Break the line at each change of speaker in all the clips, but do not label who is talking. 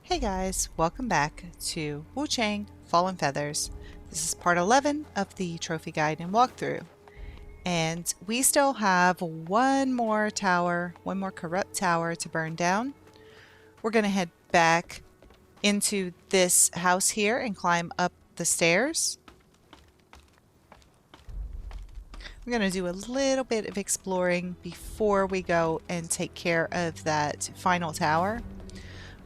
Hey guys, welcome back to Wuchang Fallen Feathers. This is part 11 of the trophy guide and walkthrough. And we still have one more corrupt tower to burn down. We're going to head back into this house here and climb up the stairs. We're going to do a little bit of exploring before we go and take care of that final tower.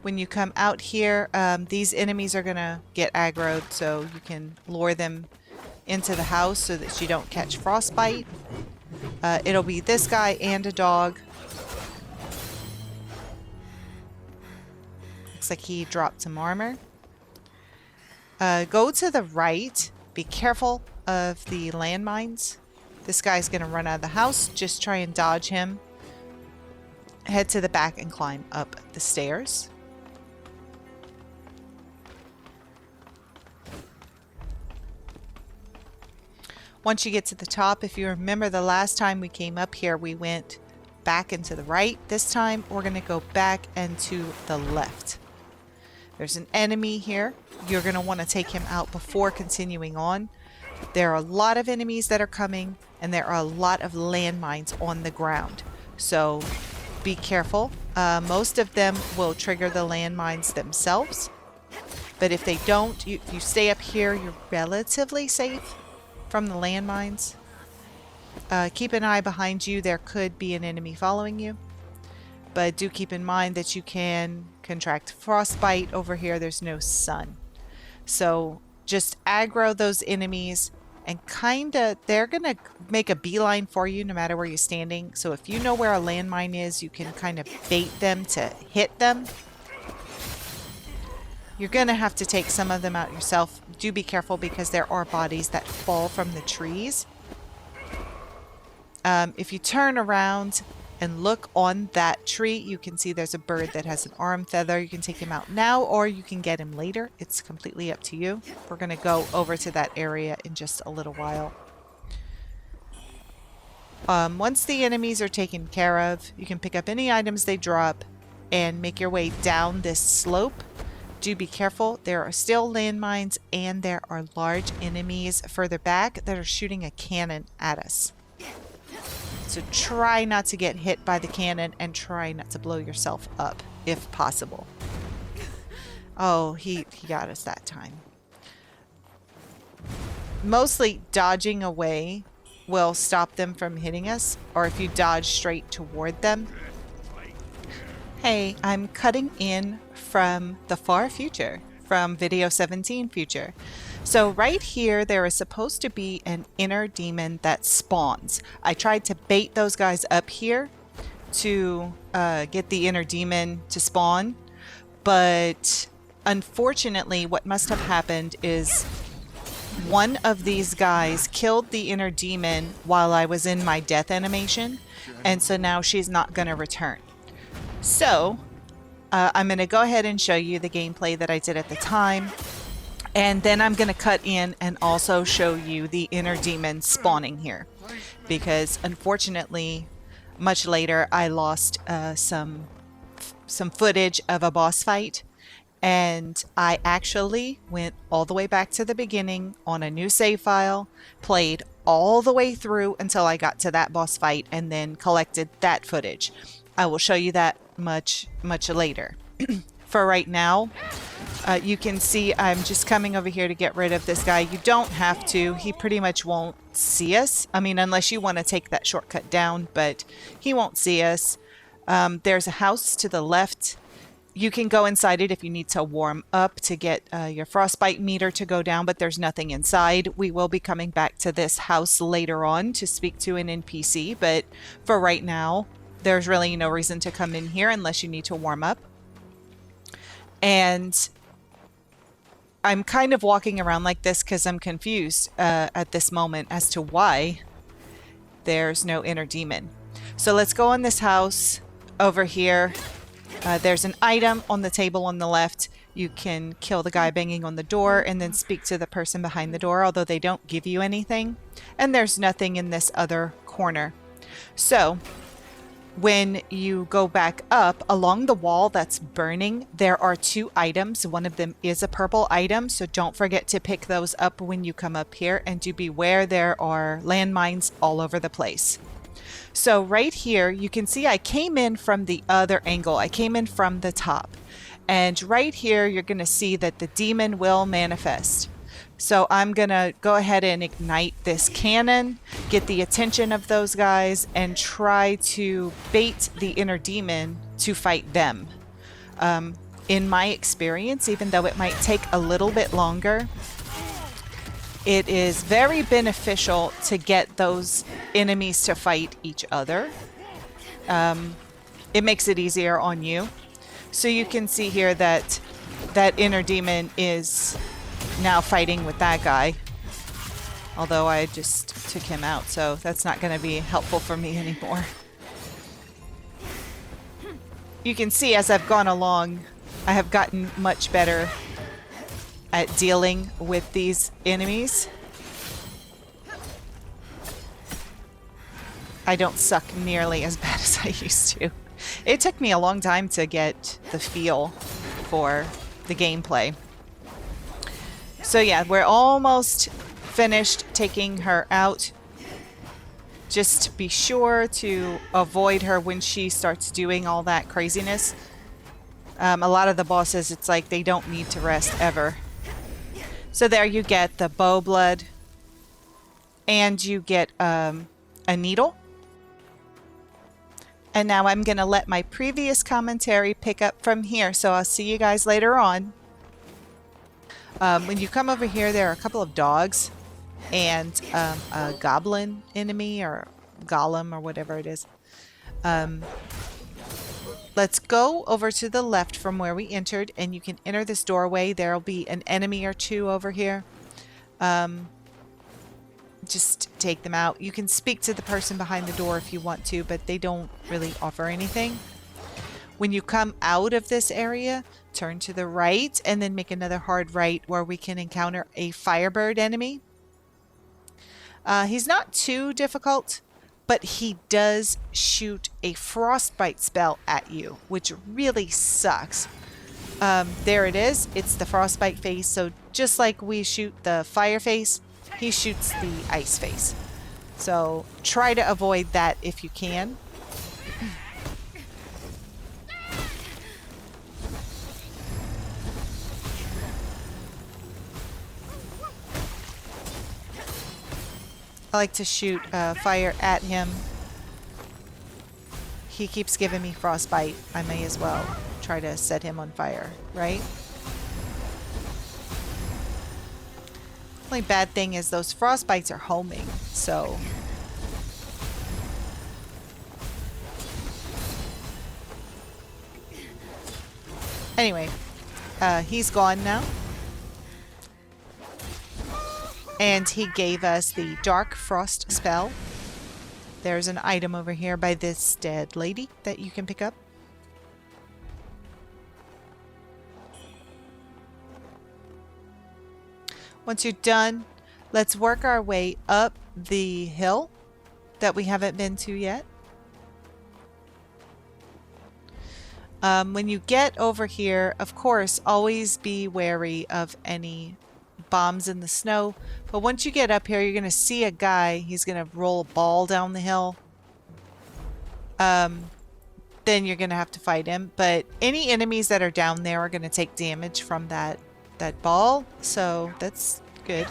When you come out here, these enemies are going to get aggroed, so you can lure them into the house so that you don't catch frostbite. It'll be this guy and a dog. Looks like he dropped some armor. Go to the right. Be careful of the landmines. This guy's going to run out of the house. Just try and dodge him. Head to the back and climb up the stairs. Once you get to the top, if you remember the last time we came up here, we went back and to the right. This time, we're going to go back and to the left. There's an enemy here. You're going to want to take him out before continuing on. There are a lot of enemies that are coming, and there are a lot of landmines on the ground. So be careful. Most of them will trigger the landmines themselves. But if they don't, if you stay up here, you're relatively safe from the landmines. Keep an eye behind you. There could be an enemy following you. But do keep in mind that you can contract frostbite over here. There's no sun. So just aggro those enemies and they're going to make a beeline for you no matter where you're standing. So if you know where a landmine is, you can kind of bait them to hit them. You're going to have to take some of them out yourself. Do be careful because there are bodies that fall from the trees. If you turn around and look on that tree, you can see there's a bird that has an arm feather. You can take him out now or you can get him later. It's completely up to you. We're going to go over to that area in just a little while. Once the enemies are taken care of, you can pick up any items they drop and make your way down this slope. Do be careful. There are still landmines and there are large enemies further back that are shooting a cannon at us. So try not to get hit by the cannon and try not to blow yourself up if possible. Oh, he got us that time. Mostly dodging away will stop them from hitting us, or if you dodge straight toward them. Hey, I'm cutting in from the far future, from video 17 future. So right here, there is supposed to be an inner demon that spawns. I tried to bait those guys up here to get the inner demon to spawn, but unfortunately, what must have happened is one of these guys killed the inner demon while I was in my death animation, and so now she's not going to return. So, I'm going to go ahead and show you the gameplay that I did at the time. And then I'm going to cut in and also show you the inner demon spawning here. Because unfortunately, much later, I lost some footage of a boss fight. And I actually went all the way back to the beginning on a new save file, played all the way through until I got to that boss fight, and then collected that footage. I will show you that much later. For right now, you can see I'm just coming over here to get rid of this guy. You don't have to. He pretty much won't see us. I mean, unless you want to take that shortcut down, but he won't see us. There's a house to the left. You can go inside it if you need to warm up to get your frostbite meter to go down, but there's nothing inside. We will be coming back to this house later on to speak to an NPC, but for right now, there's really no reason to come in here unless you need to warm up. And I'm kind of walking around like this because I'm confused at this moment as to why there's no inner demon. So let's go in this house over here. There's an item on the table on the left. You can kill the guy banging on the door and then speak to the person behind the door, although they don't give you anything. And there's nothing in this other corner. So when you go back up along the wall that's burning, there are 2 items. One of them is a purple item, so don't forget to pick those up when you come up here, and do beware, there are landmines all over the place. So right here, you can see I came in from the other angle. I came in from the top. And right here, you're going to see that the demon will manifest. So I'm going to go ahead and ignite this cannon, get the attention of those guys, and try to bait the inner demon to fight them. In my experience, even though it might take a little bit longer, it is very beneficial to get those enemies to fight each other. It makes it easier on you. So you can see here that that inner demon is now fighting with that guy. Although I just took him out, so that's not going to be helpful for me anymore. You can see as I've gone along, I have gotten much better at dealing with these enemies. I don't suck nearly as bad as I used to. It took me a long time to get the feel for the gameplay. So yeah, we're almost finished taking her out. Just be sure to avoid her when she starts doing all that craziness. A lot of the bosses, it's like they don't need to rest ever. So there you get the bow blood, and you get a needle. And now I'm going to let my previous commentary pick up from here. So I'll see you guys later on. When you come over here, there are a couple of dogs and a goblin enemy, or golem, or whatever it is. Let's go over to the left from where we entered, and you can enter this doorway. There'll be an enemy or 2 over here. Just take them out. You can speak to the person behind the door if you want to, but they don't really offer anything. When you come out of this area, turn to the right and then make another hard right where we can encounter a firebird enemy. He's not too difficult, but he does shoot a frostbite spell at you, which really sucks. There it is. It's the frostbite face. So just like we shoot the fire face, he shoots the ice face. So try to avoid that if you can. I like to shoot fire at him. He keeps giving me frostbite. I may as well try to set him on fire, right? Only bad thing is those frostbites are homing, so... Anyway, he's gone now. And he gave us the Dark Frost spell. There's an item over here by this dead lady that you can pick up. Once you're done, let's work our way up the hill that we haven't been to yet. When you get over here, of course, always be wary of any bombs in the snow. But once you get up here, you're going to see a guy. He's going to roll a ball down the hill. Then you're going to have to fight him. But any enemies that are down there are going to take damage from that ball. So that's good.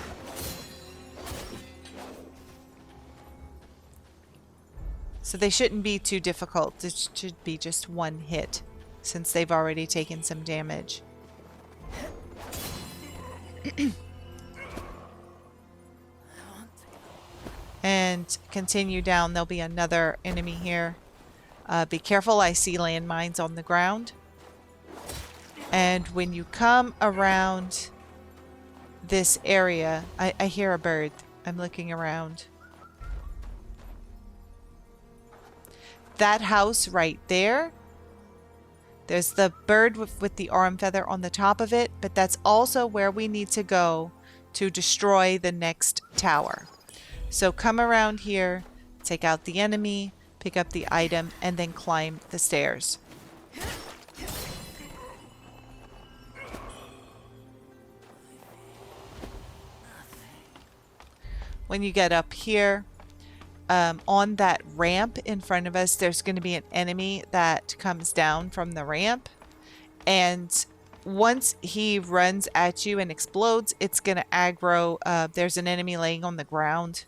So they shouldn't be too difficult. It should be just one hit, since they've already taken some damage. And continue down. There'll be another enemy here. Be careful, I see landmines on the ground. And when you come around this area, I hear a bird. I'm looking around. That house right there, there's the bird with the arm feather on the top of it, but that's also where we need to go to destroy the next tower. So come around here, take out the enemy, pick up the item, and then climb the stairs. When you get up here, on that ramp in front of us, there's going to be an enemy that comes down from the ramp. And once he runs at you and explodes, it's going to aggro. There's an enemy laying on the ground.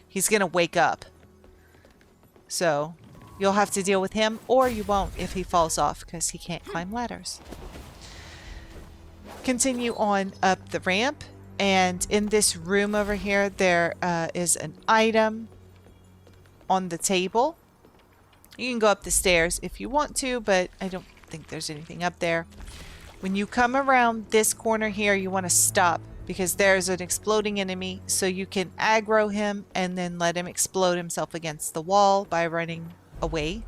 He's going to wake up. So you'll have to deal with him, or you won't if he falls off because he can't climb ladders. Continue on up the ramp. And in this room over here, there is an item on the table. You can go up the stairs if you want to, but I don't think there's anything up there. When you come around this corner here, you want to stop because there's an exploding enemy, so you can aggro him and then let him explode himself against the wall by running away.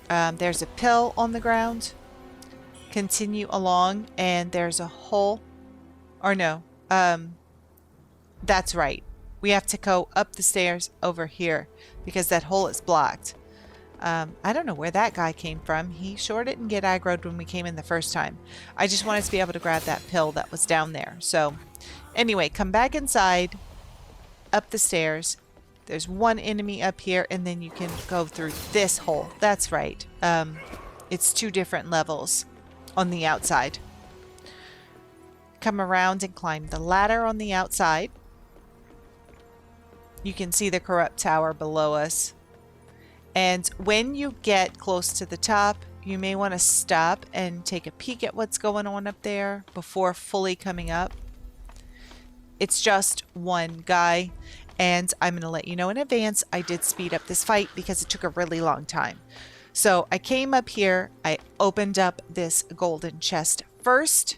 There's a pill on the ground. Continue along and there's a hole. Or no, that's right. We have to go up the stairs over here because that hole is blocked. I don't know where that guy came from. He sure didn't get aggroed when we came in the first time. I just wanted to be able to grab that pill that was down there. So anyway, come back inside, up the stairs. There's one enemy up here, and then you can go through this hole. That's right. It's 2 different levels on the outside. Come around and climb the ladder on the outside. You can see the corrupt tower below us. And when you get close to the top, you may want to stop and take a peek at what's going on up there before fully coming up. It's just one guy, and I'm going to let you know in advance, I did speed up this fight because it took a really long time. So I came up here, I opened up this golden chest first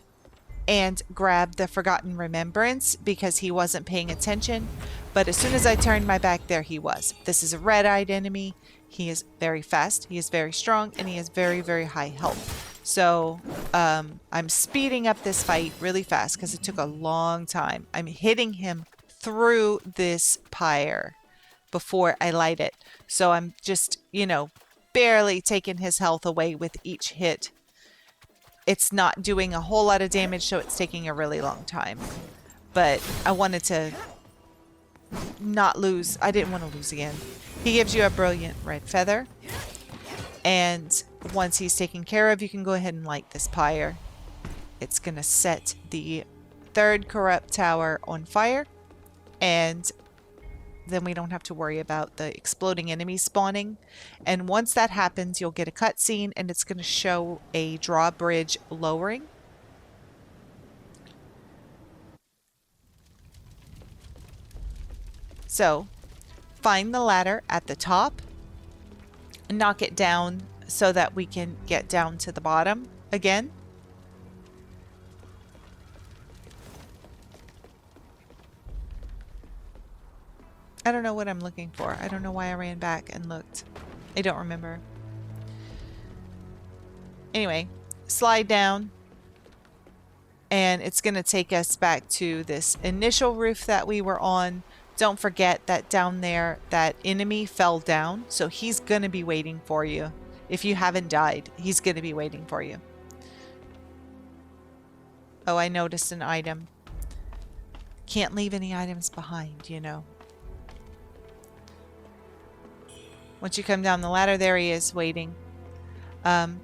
and grabbed the Forgotten Remembrance because he wasn't paying attention. But as soon as I turned my back, there he was. This is a red-eyed enemy. He is very fast, he is very strong, and he has very, very high health. So I'm speeding up this fight really fast because it took a long time. I'm hitting him through this pyre before I light it. So I'm just, you know, barely taking his health away with each hit. It's not doing a whole lot of damage, so it's taking a really long time. But I wanted to not lose. I didn't want to lose again. He gives you a brilliant red feather. And once he's taken care of, you can go ahead and light this pyre. It's going to set the 3rd corrupt tower on fire. And then we don't have to worry about the exploding enemies spawning. And once that happens, you'll get a cutscene and it's going to show a drawbridge lowering. So find the ladder at the top and knock it down so that we can get down to the bottom again. I don't know what I'm looking for. I don't know why I ran back and looked. I don't remember. Anyway, slide down and it's going to take us back to this initial roof that we were on. Don't forget that down there, that enemy fell down. So he's going to be waiting for you. If you haven't died, he's going to be waiting for you. Oh, I noticed an item. Can't leave any items behind, you know. Once you come down the ladder, there he is waiting.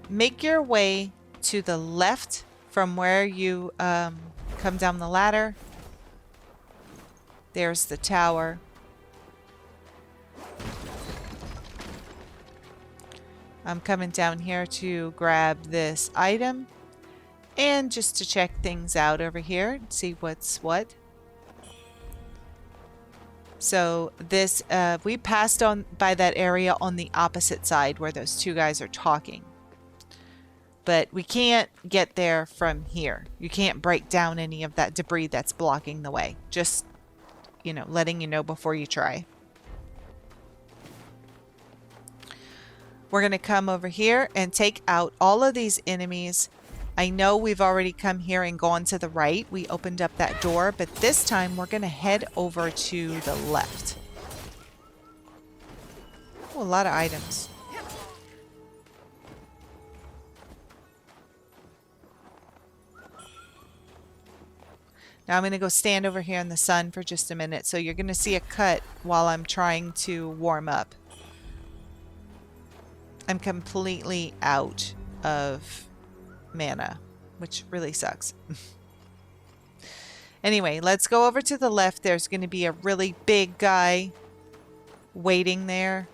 Make your way to the left from where you come down the ladder. There's the tower. I'm coming down here to grab this item and just to check things out over here and see what's what. So this, we passed on by that area on the opposite side where those 2 guys are talking. But we can't get there from here. You can't break down any of that debris that's blocking the way. Just, you know, letting you know before you try. We're going to come over here and take out all of these enemies I know we've already come here and gone to the right. We opened up that door, but this time we're going to head over to the left. Oh, a lot of items. Now I'm going to go stand over here in the sun for just a minute. So you're going to see a cut while I'm trying to warm up. I'm completely out of mana, which really sucks. Anyway, let's go over to the left. There's going to be a really big guy waiting there.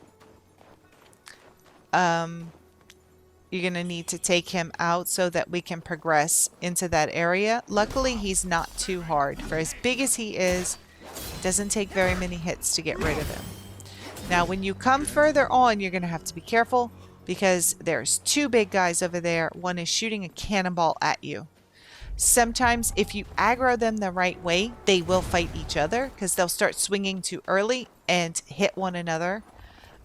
You're going to need to take him out so that we can progress into that area. Luckily, he's not too hard. For as big as he is, it doesn't take very many hits to get rid of him. Now, when you come further on, you're going to have to be careful because there's two big guys over there. One is shooting a cannonball at you. Sometimes, if you aggro them the right way, they will fight each other because they'll start swinging too early and hit one another.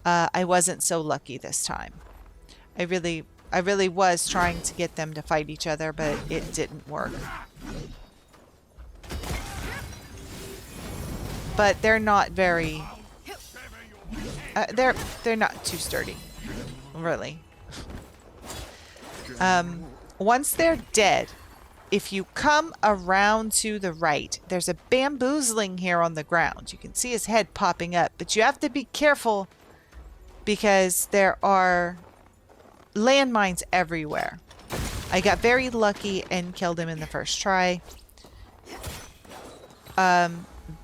I wasn't so lucky this time. I really was trying to get them to fight each other, but it didn't work. But they're not very... they're not too sturdy, really. Once they're dead, if you come around to the right, there's a bamboozling here on the ground. You can see his head popping up, but you have to be careful because there are landmines everywhere. I got very lucky and killed him in the first try.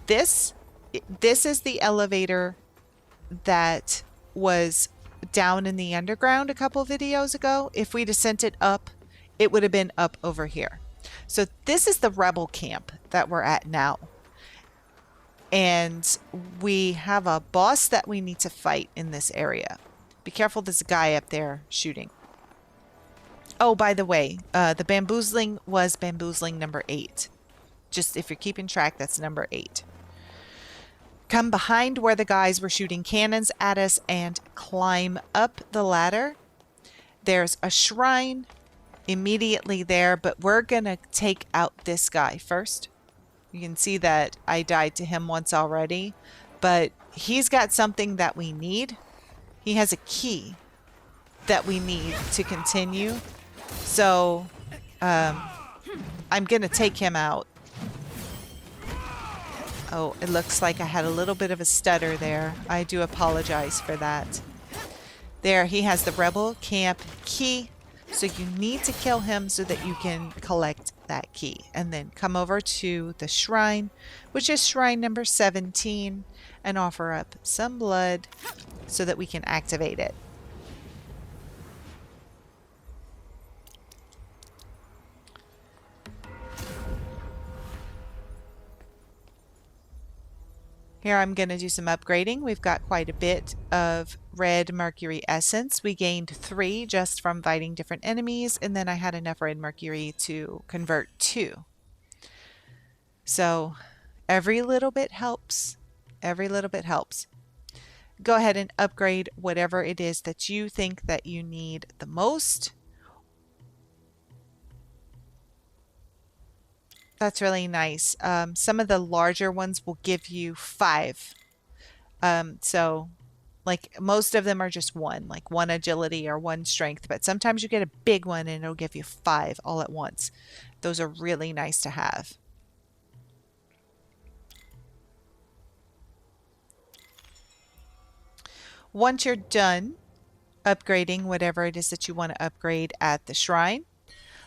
This is the elevator that was down in the underground a couple videos ago. If we'd have sent it up, it would have been up over here. So this is the rebel camp that we're at now. And we have a boss that we need to fight in this area. Be careful, there's a guy up there shooting. Oh, by the way, the bamboozling was bamboozling number 8. Just if you're keeping track, that's number 8. Come behind where the guys were shooting cannons at us and climb up the ladder. There's a shrine immediately there, but we're going to take out this guy first. You can see that I died to him once already, but he's got something that we need. He has a key that we need to continue. So I'm going to take him out. Oh, it looks like I had a little bit of a stutter there. I do apologize for that. There, he has the rebel camp key. So you need to kill him so that you can collect that key. And then come over to the shrine, which is shrine number 17, and offer up some blood so that we can activate it. Here I'm going to do some upgrading. We've got quite a bit of red mercury essence. We gained 3 just from fighting different enemies, and then I had enough red mercury to convert 2. So every little bit helps. Every little bit helps. Go ahead and upgrade whatever it is that you think that you need the most. That's really nice. Some of the larger ones will give you 5. So like most of them are just 1, like 1 agility or 1 strength, but sometimes you get a big one and it'll give you 5 all at once. Those are really nice to have. Once you're done upgrading whatever it is that you want to upgrade at the shrine,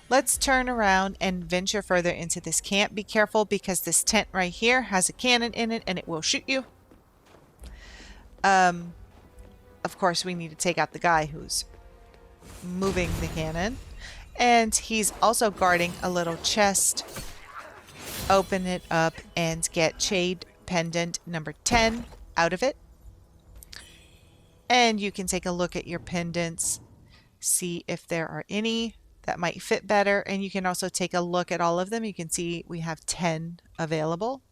let's turn around and venture further into this camp. Be careful because this tent right here has a cannon in it and it will shoot you. Of course, we need to take out the guy who's moving the cannon. And he's also guarding a little chest. Open it up and get Jade Pendant number 10 out of it. And you can take a look at your pendants, see if there are any that might fit better, and you can also take a look at all of them. You can see we have 10 available.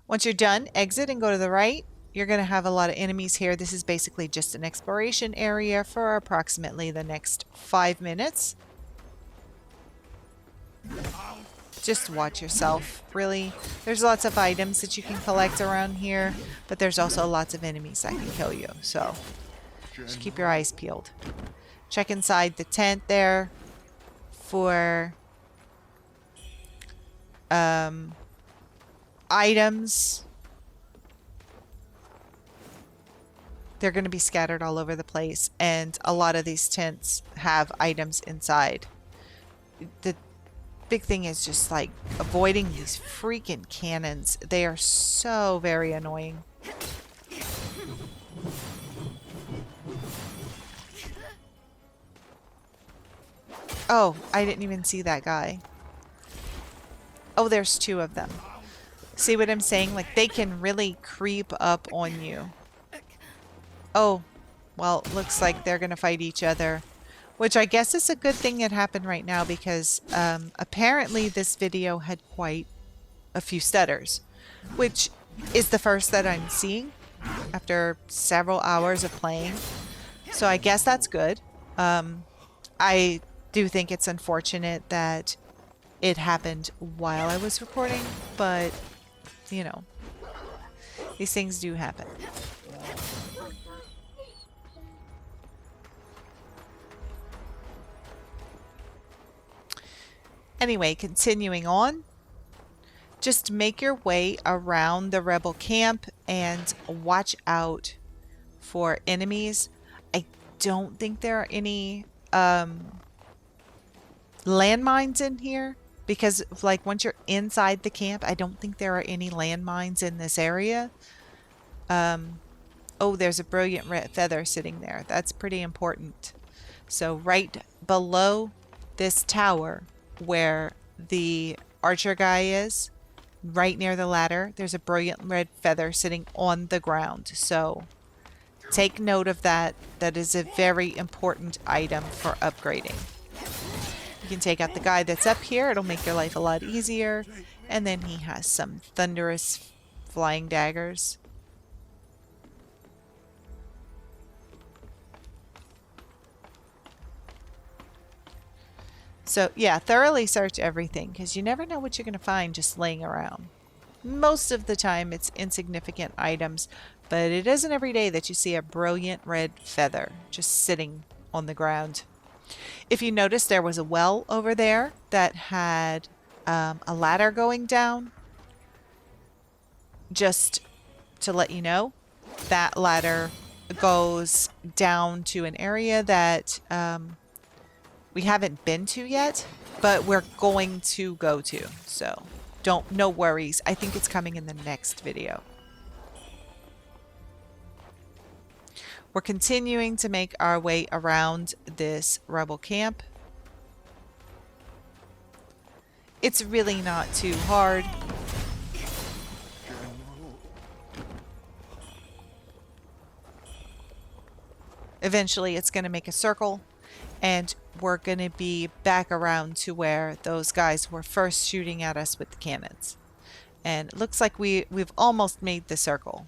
Once you're done, exit and go to the right. you're going to have a lot of enemies here. This is basically just an exploration area for approximately the next 5 minutes. Just watch yourself, really. There's lots of items that you can collect around here, but there's also lots of enemies that can kill you, so just keep your eyes peeled. Check inside the tent there for items. They're going to be scattered all over the place, and a lot of these tents have items inside. The big thing is just like avoiding these freaking cannons. They are so very annoying. Oh, I didn't even see that guy. Oh, there's 2 of them. See what I'm saying? Like, they can really creep up on you. Oh, well, looks like they're going to fight each other. Which I guess is a good thing that happened right now because apparently this video had quite a few stutters. Which is the first that I'm seeing after several hours of playing. So I guess that's good. I do think it's unfortunate that it happened while I was recording, but, you know, these things do happen. Anyway, continuing on, just make your way around the rebel camp and watch out for enemies. I don't think there are any landmines in here because, like, once you're inside the camp, I don't think there are any landmines in this area. Oh, there's a brilliant red feather sitting there. That's pretty important. So right below this tower where the archer guy is, right near the ladder, there's a brilliant red feather sitting on the ground. So take note of that. That is a very important item for upgrading. You can take out the guy that's up here. It'll make your life a lot easier. And then he has some thunderous flying daggers. So yeah, thoroughly search everything because you never know what you're going to find just laying around. Most of the time it's insignificant items, but it isn't every day that you see a brilliant red feather just sitting on the ground. If you notice, there was a well over there that had a ladder going down. Just to let you know, that ladder goes down to an area that we haven't been to yet, but we're going to go to. So no worries. I think it's coming in the next video. We're continuing to make our way around this rebel camp. It's really not too hard. Eventually it's going to make a circle and we're going to be back around to where those guys were first shooting at us with the cannons. And it looks like we've almost made the circle.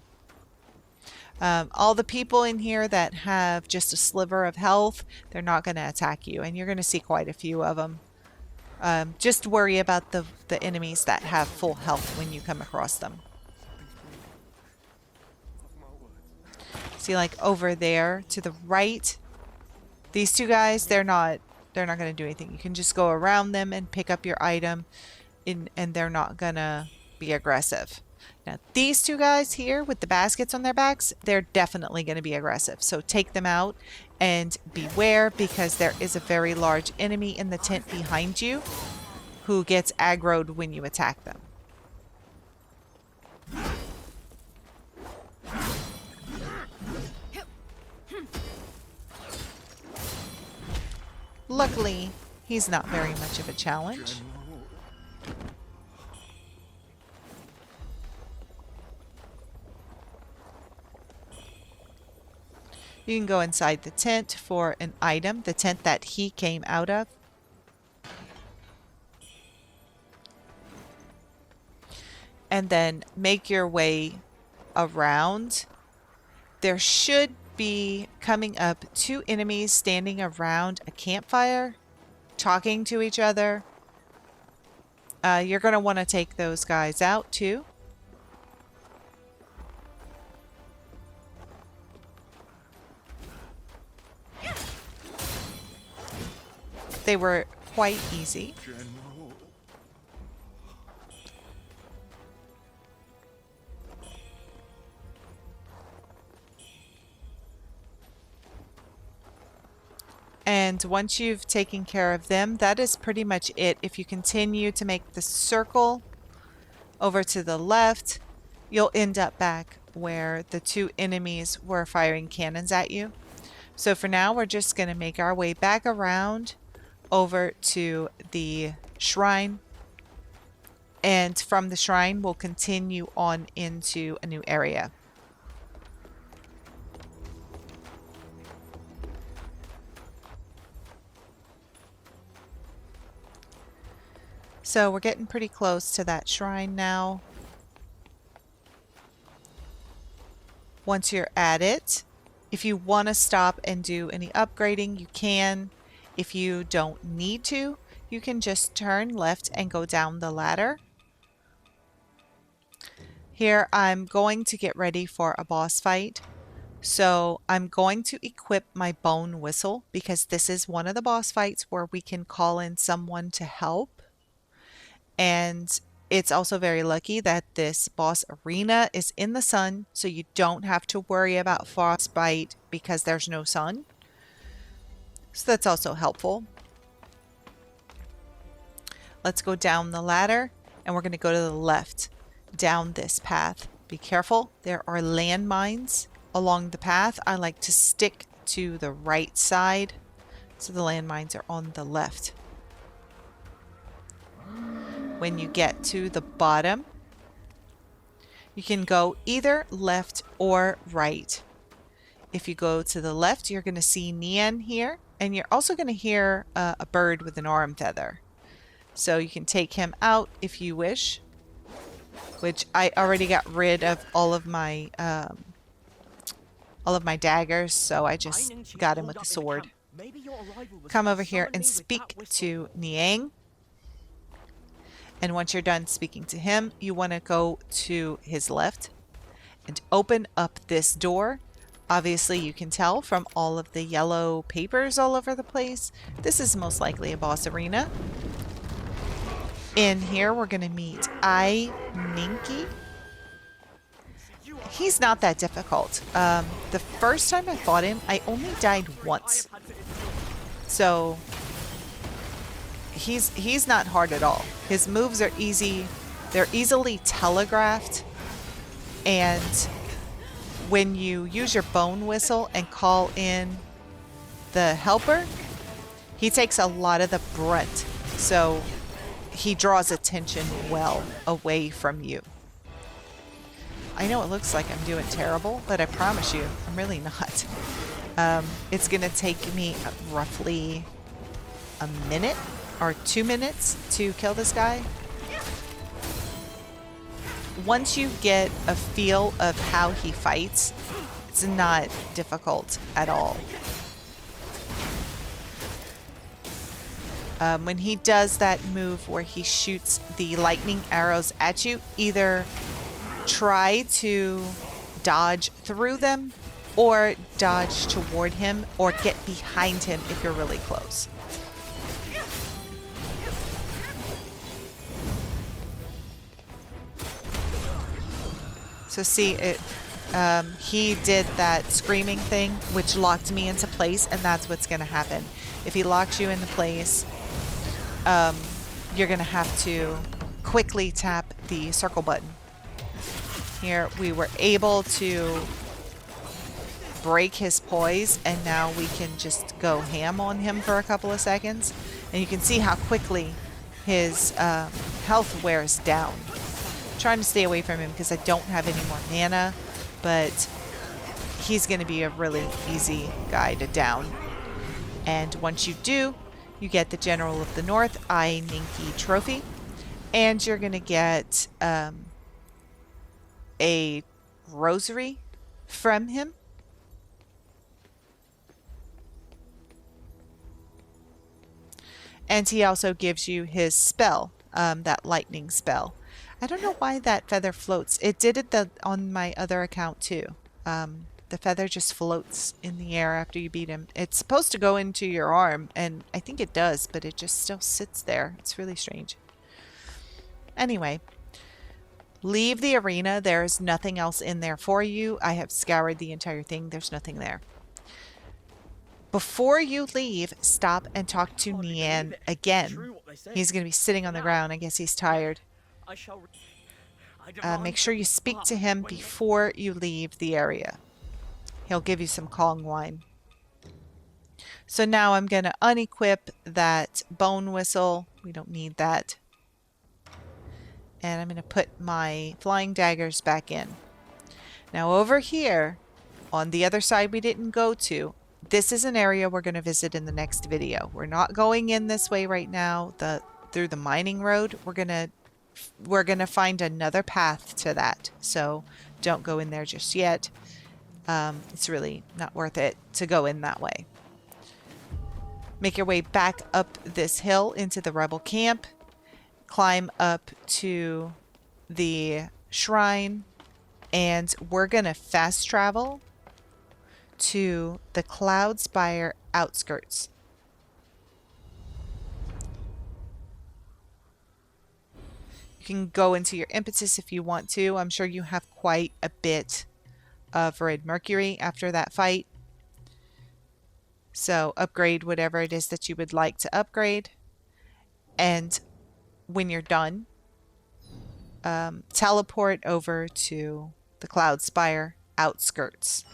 All the people in here that have just a sliver of health, they're not going to attack you. And you're going to see quite a few of them. Just worry about the enemies that have full health when you come across them. See, like over there to the right, these 2 guys, they're not going to do anything. You can just go around them and pick up your item and they're not going to be aggressive. Now, these 2 guys here with the baskets on their backs, they're definitely going to be aggressive. So take them out and beware because there is a very large enemy in the tent behind you who gets aggroed when you attack them. Luckily, he's not very much of a challenge. You can go inside the tent for an item, the tent that he came out of. And then make your way around There should be coming up 2 enemies standing around a campfire, talking to each other. You're going to want to take those guys out too. They were quite easy. And once you've taken care of them, that is pretty much it. If you continue to make the circle over to the left, you'll end up back where the 2 enemies were firing cannons at you. So for now, we're just going to make our way back around over to the shrine. And from the shrine, we'll continue on into a new area. So we're getting pretty close to that shrine now. Once you're at it, if you want to stop and do any upgrading, you can. If you don't need to, you can just turn left and go down the ladder. Here I'm going to get ready for a boss fight. So I'm going to equip my bone whistle because this is one of the boss fights where we can call in someone to help. And it's also very lucky that this boss arena is in the sun, so you don't have to worry about frostbite because there's no sun. So that's also helpful. Let's go down the ladder, and we're going to go to the left down this path. Be careful, there are landmines along the path. I like to stick to the right side, so the landmines are on the left. When you get to the bottom, you can go either left or right. If you go to the left, you're going to see Nian here, and you're also going to hear a bird with an arm feather. So you can take him out if you wish, which I already got rid of all of my daggers, so I just got him with the sword. Come over here and speak to Niang. And once you're done speaking to him, you want to go to his left and open up this door. Obviously, you can tell from all of the yellow papers all over the place, this is most likely a boss arena. In here, we're going to meet Nengqi. He's not that difficult. The first time I fought him, I only died once. So he's not hard at all. His moves are easy. They're easily telegraphed. And when you use your bone whistle and call in the helper, he takes a lot of the brunt. So he draws attention well away from you. I know it looks like I'm doing terrible, but I promise you, I'm really not. It's going to take me roughly a minute or 2 minutes to kill this guy. Once you get a feel of how he fights, it's not difficult at all. When he does that move where he shoots the lightning arrows at you, either try to dodge through them or dodge toward him or get behind him if you're really close. So see, he did that screaming thing, which locked me into place, and that's what's going to happen. If he locks you into place, you're going to have to quickly tap the circle button. Here, we were able to break his poise, and now we can just go ham on him for a couple of seconds. And you can see how quickly his health wears down. Trying to stay away from him because I don't have any more mana, but he's going to be a really easy guy to down. And once you do, you get the General of the North, Nengqi trophy, and you're going to get a rosary from him. And he also gives you his spell, that lightning spell. I don't know why that feather floats. It did it on my other account too. The feather just floats in the air after you beat him. It's supposed to go into your arm, and I think it does, but it just still sits there. It's really strange. Anyway, leave the arena. There's nothing else in there for you. I have scoured the entire thing. There's nothing there. Before you leave, stop and talk to Nian again. He's going to be sitting on the ground. I guess he's tired. Make sure you speak to him before you leave the area. He'll give you some Kong wine. So now I'm going to unequip that bone whistle. We don't need that. And I'm going to put my flying daggers back in. Now over here, on the other side we didn't go to, this is an area we're going to visit in the next video. We're not going in this way right now, through the mining road. We're going to find another path to that. So don't go in there just yet. It's really not worth it to go in that way. Make your way back up this hill into the rebel camp. Climb up to the shrine. And we're going to fast travel to the Cloudspire Outskirts. You can go into your impetus if you want to. I'm sure you have quite a bit of red mercury after that fight. So upgrade whatever it is that you would like to upgrade. And when you're done, teleport over to the Cloudspire Outskirts.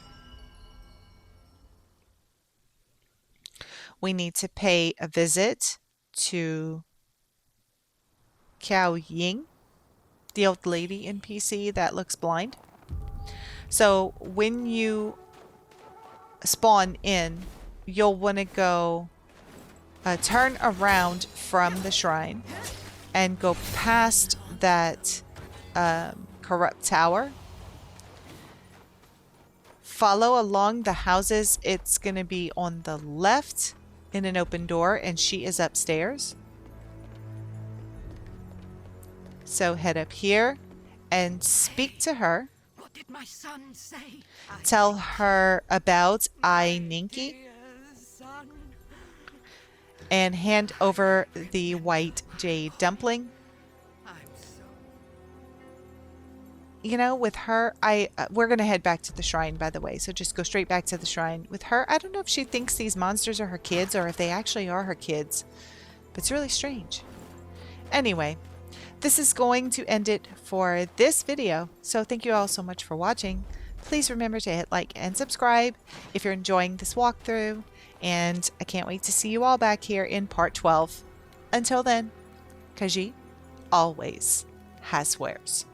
We need to pay a visit to Qiao Ying, the old lady NPC that looks blind. So when you spawn in, you'll want to go turn around from the shrine and go past that corrupt tower. Follow along the houses. It's going to be on the left in an open door, and she is upstairs. So head up here and speak to her.
What did my son say?
Tell her about Nengqi and hand over the white jade dumpling. You know, with her, we're going to head back to the shrine, by the way. So just go straight back to the shrine. With her, I don't know if she thinks these monsters are her kids or if they actually are her kids. But it's really strange. Anyway, this is going to end it for this video. So thank you all so much for watching. Please remember to hit like and subscribe if you're enjoying this walkthrough. And I can't wait to see you all back here in part 12. Until then, Kaji always has wares.